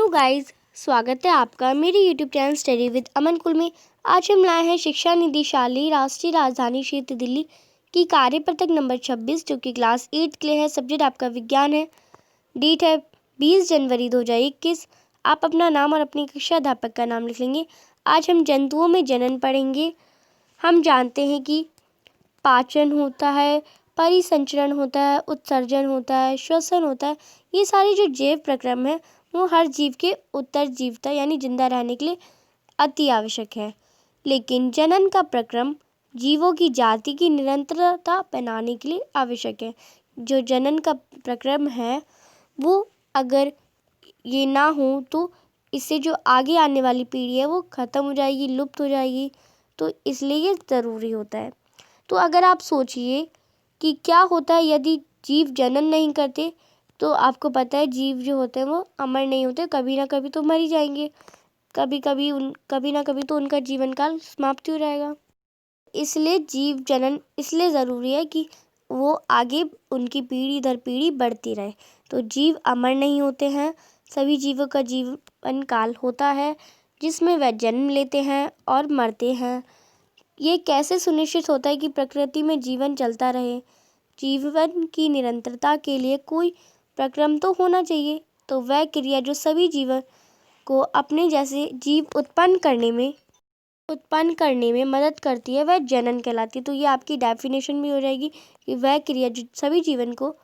Guys, स्वागत है आपका मेरे यूट्यूब चैनल स्टडी विद अमन कुल में। आज हम लाए हैं शिक्षा निदेशालय राष्ट्रीय राजधानी क्षेत्र दिल्ली की कार्यपत्रक नंबर 26 जो कि क्लास 8 के लिए है। सब्जेक्ट आपका विज्ञान है। डेट है 20 जनवरी 2021। आप अपना नाम और अपनी कक्षा अध्यापक का नाम लिख लेंगे। आज हम जंतुओं में जनन पढ़ेंगे। हम जानते हैं कि पाचन होता है, परिसंचरण होता है, उत्सर्जन होता है, श्वसन होता है। ये सारे जो जैव प्रक्रम है वो हर जीव के उत्तरजीविता यानी जिंदा रहने के लिए अति आवश्यक है। लेकिन जनन का प्रक्रम जीवों की जाति की निरंतरता बनाने के लिए आवश्यक है। जो जनन का प्रक्रम है वो अगर ये ना हो तो इससे जो आगे आने वाली पीढ़ी है वो ख़त्म हो जाएगी, लुप्त हो जाएगी। तो इसलिए ये ज़रूरी होता है। तो अगर आप सोचिए कि क्या होता है यदि जीव जनन नहीं करते, तो आपको पता है जीव जो होते हैं वो अमर नहीं होते, कभी ना कभी तो मर ही जाएंगे। कभी ना कभी तो उनका जीवन काल समाप्ति हो जाएगा। इसलिए जीव जनन इसलिए ज़रूरी है कि वो आगे उनकी पीढ़ी दर पीढ़ी बढ़ती रहे। तो जीव अमर नहीं होते हैं। सभी जीवों का जीवन काल होता है जिसमें वह जन्म लेते हैं और मरते हैं। ये कैसे सुनिश्चित होता है कि प्रकृति में जीवन चलता रहे? जीवन की निरंतरता के लिए कोई प्रक्रम तो होना चाहिए। तो वह क्रिया जो सभी जीवन को अपने जैसे जीव उत्पन्न करने में मदद करती है वह जनन कहलाती है। तो ये आपकी डेफिनेशन भी हो जाएगी कि वह क्रिया जो सभी जीवन को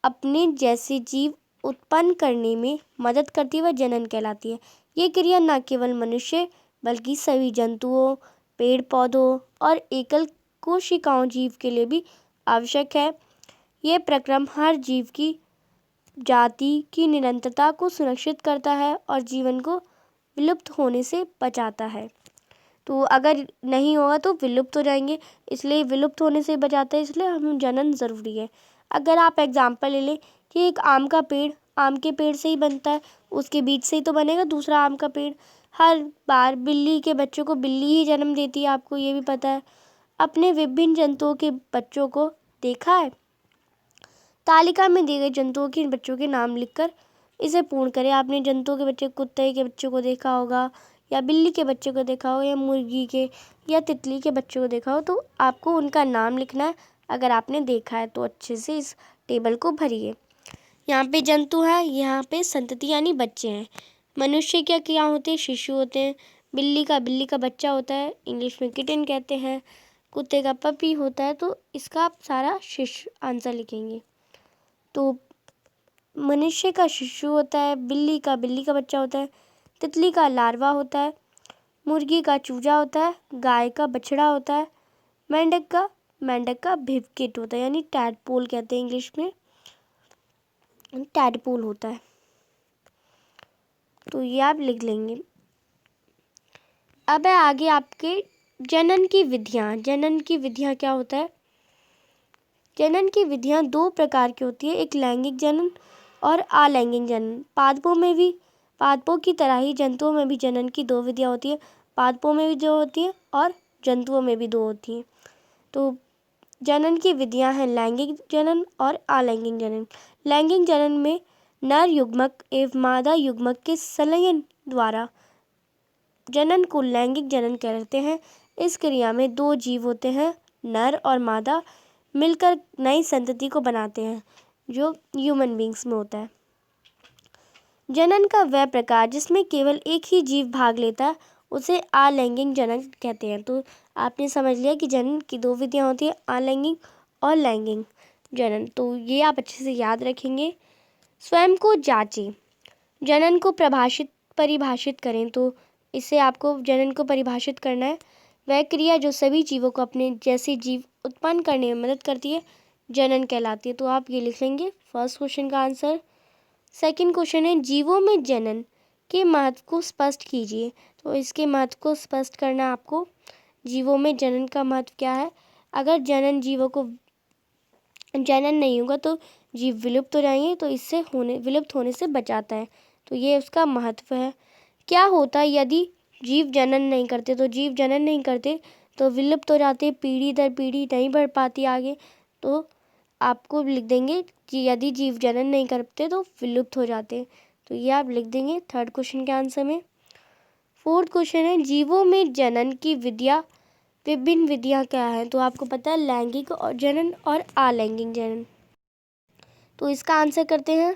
अपने जैसे जीव उत्पन्न करने में मदद करती है वह जनन कहलाती है। ये क्रिया न केवल मनुष्य बल्कि सभी जंतुओं, पेड़ पौधों और एकल कोशिकाओं जीव के लिए भी आवश्यक है। ये प्रक्रम हर जीव की जाति की निरंतरता को सुनिश्चित करता है और जीवन को विलुप्त होने से बचाता है। तो अगर नहीं होगा तो विलुप्त हो जाएंगे, इसलिए विलुप्त होने से बचाता है, इसलिए हम जनन ज़रूरी है। अगर आप एग्जाम्पल ले लें कि एक आम का पेड़ आम के पेड़ से ही बनता है, उसके बीज से ही तो बनेगा दूसरा आम का पेड़। हर बार बिल्ली के बच्चों को बिल्ली ही जन्म देती है, आपको ये भी पता है। अपने विभिन्न जंतुओं के बच्चों को देखा है? तालिका में दिए गए जंतुओं के बच्चों के नाम लिखकर इसे पूर्ण करें। आपने जंतुओं के बच्चे, कुत्ते के बच्चों को देखा होगा या बिल्ली के बच्चे को देखा हो या मुर्गी के या तितली के बच्चों को देखा हो, तो आपको उनका नाम लिखना है। अगर आपने देखा है तो अच्छे से इस टेबल को भरिए। यहाँ पे जंतु है, यहाँ पे संतति यानी बच्चे हैं। मनुष्य क्या क्या होते हैं? शिशु होते हैं। बिल्ली का बच्चा होता है, इंग्लिश में किटन कहते हैं। कुत्ते का पपी होता है। तो इसका आप सारा शिशु आंसर लिखेंगे। तो मनुष्य का शिशु होता है, बिल्ली का बच्चा होता है, तितली का लार्वा होता है, मुर्गी का चूजा होता है, गाय का बछड़ा होता है, मेंढक का भिवकिट होता है यानी टैडपोल कहते हैं इंग्लिश में, टैडपोल होता है। तो ये आप लिख लेंगे। अब है आगे आपके जनन की विधियाँ क्या होता है? जनन की विधियाँ दो प्रकार की होती है, एक लैंगिक जनन और अलैंगिक जनन। पादपों की तरह ही जंतुओं में भी जनन की दो विधियाँ होती है। पादपों में भी दो होती हैं और जंतुओं में भी दो होती हैं। तो जनन की विधियाँ हैं लैंगिक जनन और अलैंगिक जनन। लैंगिक जनन में नर युग्मक एवं मादा युग्मक के संलयन द्वारा जनन को लैंगिक जनन कहते हैं। इस क्रिया में दो जीव होते हैं, नर और मादा, मिलकर नई संतति को बनाते हैं जो ह्यूमन बींग्स में होता है। जनन का वह प्रकार जिसमें केवल एक ही जीव भाग लेता है उसे अलैंगिक जनन कहते हैं। तो आपने समझ लिया कि जनन की दो विधियाँ होती है, अलैंगिक और लैंगिक जनन। तो ये आप अच्छे से याद रखेंगे। स्वयं को जांचें, जनन को परिभाषित करें। तो इससे आपको जनन को परिभाषित करना है। वह क्रिया जो सभी जीवों को अपने जैसे जीव उत्पन्न करने में मदद करती है जनन कहलाती है। तो आप ये लिख लेंगे फर्स्ट क्वेश्चन का आंसर। सेकंड क्वेश्चन है जीवों में जनन के महत्व को स्पष्ट कीजिए। तो इसके महत्व को स्पष्ट करना है आपको। जीवों में जनन का महत्व क्या है? अगर जीवों को जनन नहीं होगा तो जीव विलुप्त हो जाएंगे, तो इससे विलुप्त होने से बचाता है। तो ये उसका महत्व है। क्या होता है यदि जीव जनन नहीं करते? तो जीव जनन नहीं करते तो विलुप्त हो जाते, पीढ़ी दर पीढ़ी नहीं बढ़ पाती आगे। तो आपको लिख देंगे कि यदि जीव जनन नहीं करते तो विलुप्त हो जाते। तो ये आप लिख देंगे थर्ड क्वेश्चन के आंसर में। फोर्थ क्वेश्चन है जीवों में जनन की विभिन्न विधियां क्या हैं? तो आपको पता है लैंगिक और जनन और अलैंगिक जनन। तो इसका आंसर करते हैं।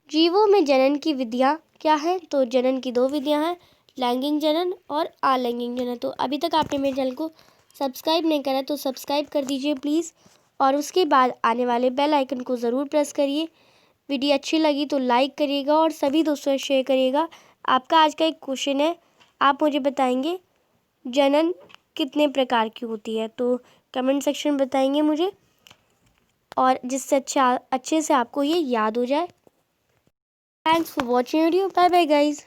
जीवों में जनन की विधियां क्या है? तो जनन की 2 विधियां हैं, लैंगिक जनन और अलैंगिक जनन। तो अभी तक आपने मेरे चैनल को सब्सक्राइब नहीं करा तो सब्सक्राइब कर दीजिए प्लीज़, और उसके बाद आने वाले बेल आइकन को ज़रूर प्रेस करिए। वीडियो अच्छी लगी तो लाइक करिएगा और सभी दोस्तों से शेयर करिएगा। आपका आज का एक क्वेश्चन है, आप मुझे बताएंगे जनन कितने प्रकार की होती है? तो कमेंट सेक्शन में बताएंगे मुझे, और जिससे अच्छे से आपको ये याद हो जाए। Thanks for watching video. Bye bye guys.